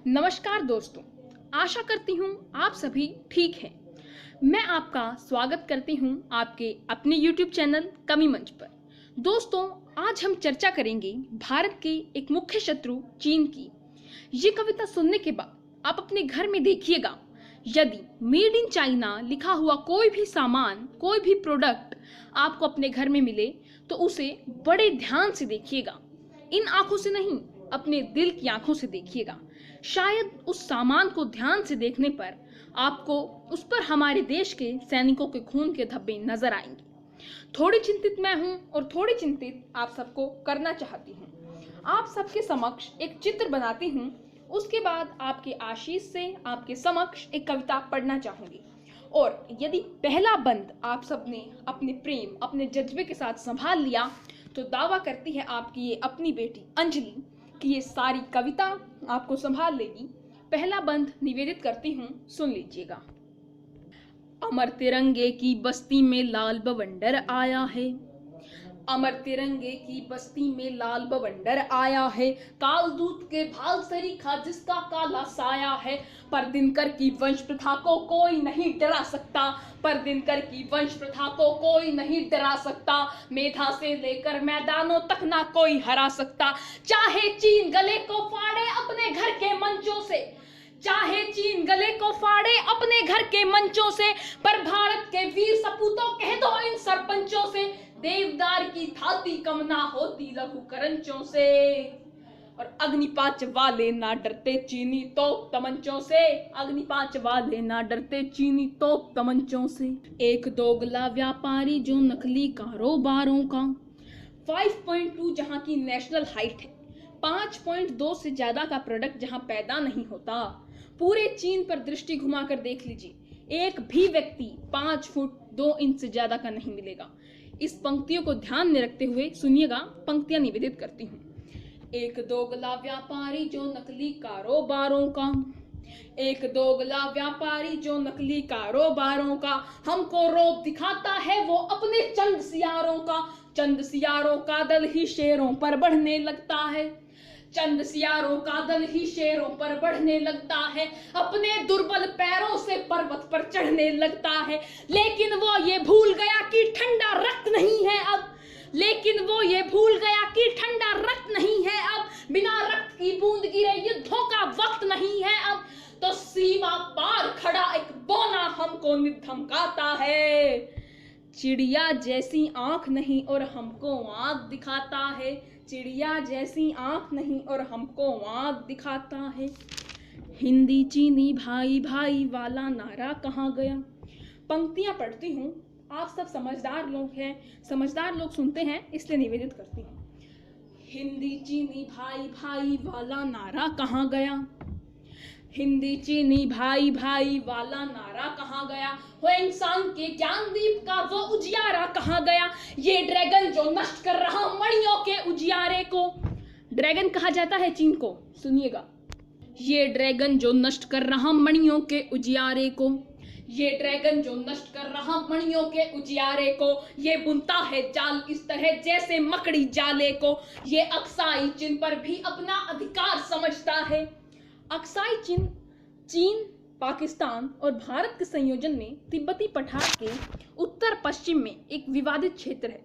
नमस्कार दोस्तों, आशा करती हूँ आप सभी ठीक हैं। मैं आपका स्वागत करती हूँ आपके अपने YouTube चैनल कवि मंच पर। दोस्तों, आज हम चर्चा करेंगे भारत के एक मुख्य शत्रु चीन की। ये कविता सुनने के बाद आप अपने घर में देखिएगा, यदि मेड इन चाइना लिखा हुआ कोई भी सामान, कोई भी प्रोडक्ट आपको अपने घर में मिले तो उसे बड़े ध्यान से देखिएगा। इन आंखों से नहीं, अपने दिल की आंखों से देखिएगा। शायद उस सामान को ध्यान से देखने पर आपको उस पर हमारे देश के सैनिकों के खून के धब्बे नजर आएंगे। थोड़ी चिंतित मैं हूं और थोड़ी चिंतित आप सबको करना चाहती हूं। आप सबके समक्ष एक चित्र बनाती हूं, उसके बाद आपके आशीष से आपके समक्ष एक कविता पढ़ना चाहूंगी। और यदि पहला बंद आप सबने अपने प्रेम, अपने जज्बे के साथ संभाल लिया तो दावा करती है आपकी ये अपनी बेटी अंजलि कि ये सारी कविता आपको संभाल लेगी। पहला बंद निवेदित करती हूँ, सुन लीजिएगा। अमर तिरंगे की बस्ती में लाल बवंडर आया है, अमर तिरंगे की बस्ती में लाल बवंडर आया है। काल दूत के भाल सरीखा जिसका काला साया है। पर दिनकर की वंश प्रथा को कोई नहीं डरा सकता, पर दिनकर की वंश प्रथा को कोई नहीं डरा सकता। मेधा से लेकर मैदानों तक ना कोई हरा सकता। चाहे चीन गले को फाड़े अपने घर के मंचों से, चाहे चीन गले को फाड़े अपने घर के मंचों से, पर भारत के वीर सपूतों कह दो इन सरपंचों से, देवदार की थाती कम ना होती लघु करंचों से। और अग्निपांच वाले ना डरते चीनी तोप तमंचों से, अग्निपांच वाले ना डरते चीनी तोप तमंचों से। एक दोगला व्यापारी जो नकली कारोबारों का 5.2 जहां की नेशनल हाइट है, 5.2 से ज्यादा का प्रोडक्ट जहां पैदा नहीं होता। पूरे चीन पर दृष्टि घुमाकर देख लीजिए, एक भी व्यक्ति 5 फुट 2 इंच से ज्यादा का नहीं मिलेगा। इस पंक्तियों को ध्यान में रखते हुए सुनिएगा, पंक्तियां निवेदित करती हूँ। एक दोगला व्यापारी जो नकली कारोबारों का, एक दोगला व्यापारी जो नकली कारोबारों का, हमको रोब दिखाता है वो अपने चंद सियारों का। चंद सियारों का दल ही शेरों पर बढ़ने लगता है, चंद सियारों का दल ही शेरों पर बढ़ने लगता है। अपने दुर्बल पैरों से पर्वत पर चढ़ने लगता है। लेकिन वो ये भूल गया कि ठंडा रक्त नहीं है अब, लेकिन वो ये भूल गया कि ठंडा रक्त नहीं है अब। बिना रक्त की बूंद गिरे युद्धों का वक्त नहीं है अब। तो सीमा पार खड़ा एक बौना हमको धमकाता है। चिड़िया जैसी आंख नहीं और हमको आंख दिखाता है, चिड़िया जैसी आंख नहीं और हमको आंख दिखाता है। हिंदी चीनी भाई भाई वाला नारा कहाँ गया। पंक्तियां पढ़ती हूँ, आप सब समझदार लोग हैं, समझदार लोग सुनते हैं, इसलिए निवेदित करती हूँ। हिंदी चीनी भाई भाई वाला नारा कहाँ गया, हिंदी चीनी भाई भाई वाला नारा कहाँ गया। वो इंसान के ज्ञानदीप का वो उजियारा कहाँ गया। ये ड्रैगन जो नष्ट कर रहा मणियों के उजियारे को, ड्रैगन कहा जाता है चीन को, सुनिएगा। ये ड्रैगन जो नष्ट कर रहा मणियों के उजियारे को, ये ड्रैगन जो नष्ट कर रहा मणियों के उजियारे को, ये बुनता है जाल इस तरह जैसे मकड़ी जाले को। ये अक्साई चिन्ह पर भी अपना अधिकार समझता है। अक्साई चिन्ह चीन, पाकिस्तान और भारत के संयोजन में तिब्बती पठार के उत्तर पश्चिम में एक विवादित क्षेत्र है,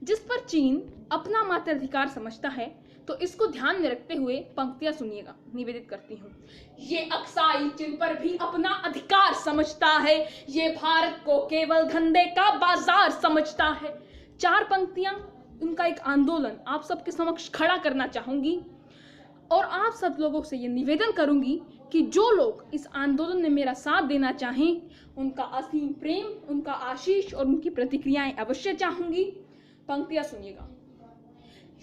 जिस पर चीन अपना मात्राधिकार समझता है। तो इसको ध्यान में रखते हुए पंक्तियां सुनिएगा, निवेदित करती हूँ। ये अक्साई चिन्ह पर भी अपना अधिकार समझता है, ये भारत को केवल धंधे का बाजार समझता है। 4 पंक्तियां, उनका एक आंदोलन आप सबके समक्ष खड़ा करना चाहूंगी और आप सब लोगों से ये निवेदन करूंगी कि जो लोग इस आंदोलन में मेरा साथ देना चाहें, उनका असीम प्रेम, उनका आशीष और उनकी प्रतिक्रियाएं अवश्य चाहूंगी। पंक्तियां सुनिएगा।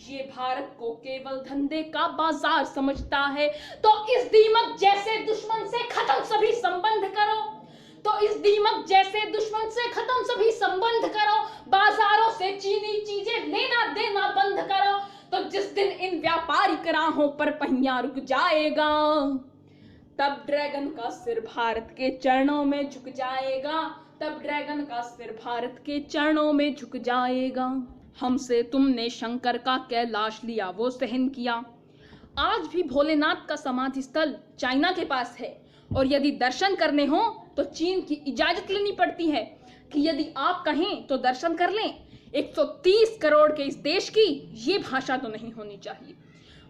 ये भारत को केवल धंधे का बाजार समझता है, तो इस दीमक जैसे दुश्मन से खत्म सभी संबंध करो, तो इस दीमक जैसे दुश्मन से खत्म सभी संबंध करो। बाजारों से चीनी चीजें लेना देना बंद करो। तो जिस दिन इन व्यापारिक राहों पर पहिया रुक जाएगा, तब ड्रैगन का सिर भारत के चरणों में झुक जाएगा, तब ड्रैगन का सिर भारत के चरणों में झुक जाएगा। हमसे तुमने शंकर का कैलाश लिया वो सहन किया, आज भी भोलेनाथ का समाधि स्थल चाइना के पास है और यदि दर्शन करने हो तो चीन की इजाजत लेनी पड़ती है कि यदि आप कहें तो दर्शन कर लें। 130 करोड़ के इस देश की ये भाषा तो नहीं होनी चाहिए।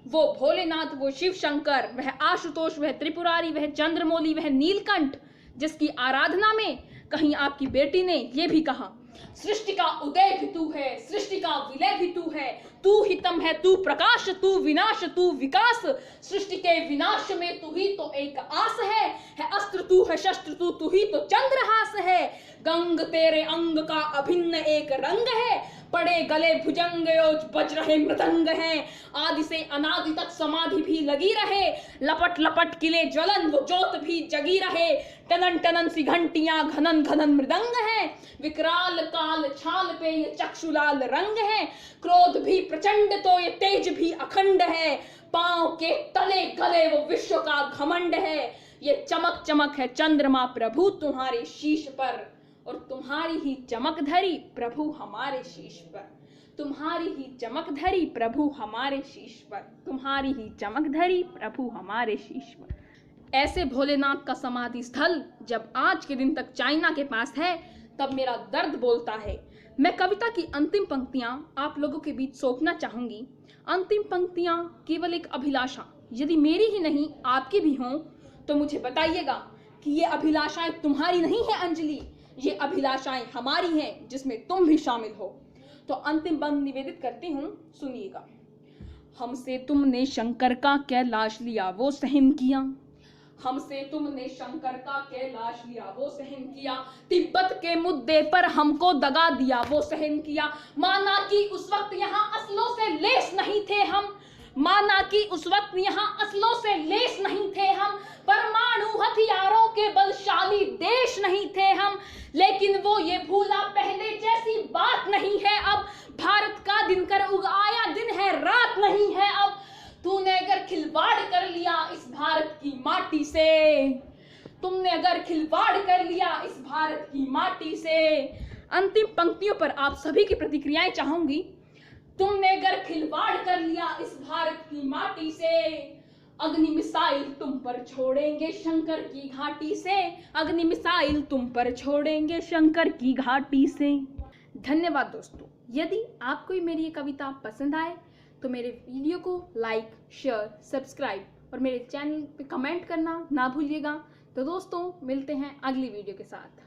वो भोलेनाथ, वो शिव शंकर, वह आशुतोष, वह त्रिपुरारी, वह चंद्रमौली, वह नीलकंठ, जिसकी आराधना में कहीं आपकी बेटी ने यह भी कहा, सृष्टि का उदय भी तू है, सृष्टि का विलय भी तू है, तू हितम है, तू प्रकाश, तू विनाश, तू विकास, सृष्टि के विनाश में तू ही तो एक आस है अस्त्र तू है शस्त्र तू ही तो चंद्रहास है, गंग तेरे अंग का अभिन्न एक रंग है, पड़े गले भुजंग योज बज रहे मृदंग हैं, आदि से अनादि तक समाधि भी लगी रहे, लपट लपट किले ज्वलन वो ज्योत भी जगी रहे, टनन टनन सी घंटियां घनन घनन मृदंग हैं, विकराल काल छाल पे ये चक्षुलाल रंग है, क्रोध भी प्रचंड तो ये तेज भी अखंड है, पांव के तले गले वो विश्व का घमंड है, ये चमक चमक है चंद्रमा प्रभु तुम्हारे शीश पर, और तुम्हारी ही चमक धरी प्रभु हमारे शीश पर, तुम्हारी ही चमक धरी प्रभु हमारे शीश पर, तुम्हारी ही चमक धरी प्रभु हमारे शीश पर। ऐसे भोलेनाथ का समाधि स्थल जब आज के दिन तक चाइना के पास है तब मेरा दर्द बोलता है। मैं कविता की अंतिम पंक्तियां आप लोगों के बीच सौंपना चाहूंगी। अंतिम पंक्तियां केवल एक अभिलाषा, यदि मेरी ही नहीं आपकी भी हों तो मुझे बताइएगा कि ये अभिलाषाएं तुम्हारी नहीं है अंजलि, ये अभिलाषाएं हमारी हैं जिसमें तुम भी शामिल हो। तो अंतिम बंद निवेदित करती हूँ, सुनिएगा। हमसे तुमने शंकर का कैलाश लिया वो सहन किया, हमसे तुमने शंकर का कैलाश लिया वो सहन किया, तिब्बत के मुद्दे पर हमको दगा दिया वो सहन किया, माना कि उस वक्त यहाँ असलों से लेस नहीं थे हम, माना कि उस वक्त यहाँ असलों से लेस नहीं थे हम, परमाणु हथियारों के बलशाली देश नहीं थे हम, लेकिन वो ये भूला पहले जैसी बात नहीं है अब, भारत का दिन कर उगाया दिन है रात नहीं है अब, तूने अगर खिलवाड़ कर लिया इस भारत की माटी से, तुमने अगर खिलवाड़ कर लिया इस भारत की माटी से। अंतिम पंक्तियों पर आप सभी की प्रतिक्रियाएं चाहूंगी। तुमने अगर खिलवाड़ कर लिया इस भारत की माटी से, अग्नि मिसाइल तुम पर छोड़ेंगे शंकर की घाटी से, अग्नि मिसाइल तुम पर छोड़ेंगे शंकर की घाटी से। धन्यवाद दोस्तों। यदि आपको मेरी ये कविता पसंद आए तो मेरे वीडियो को लाइक, शेयर, सब्सक्राइब और मेरे चैनल पे कमेंट करना ना भूलिएगा। तो दोस्तों मिलते हैं अगली वीडियो के साथ।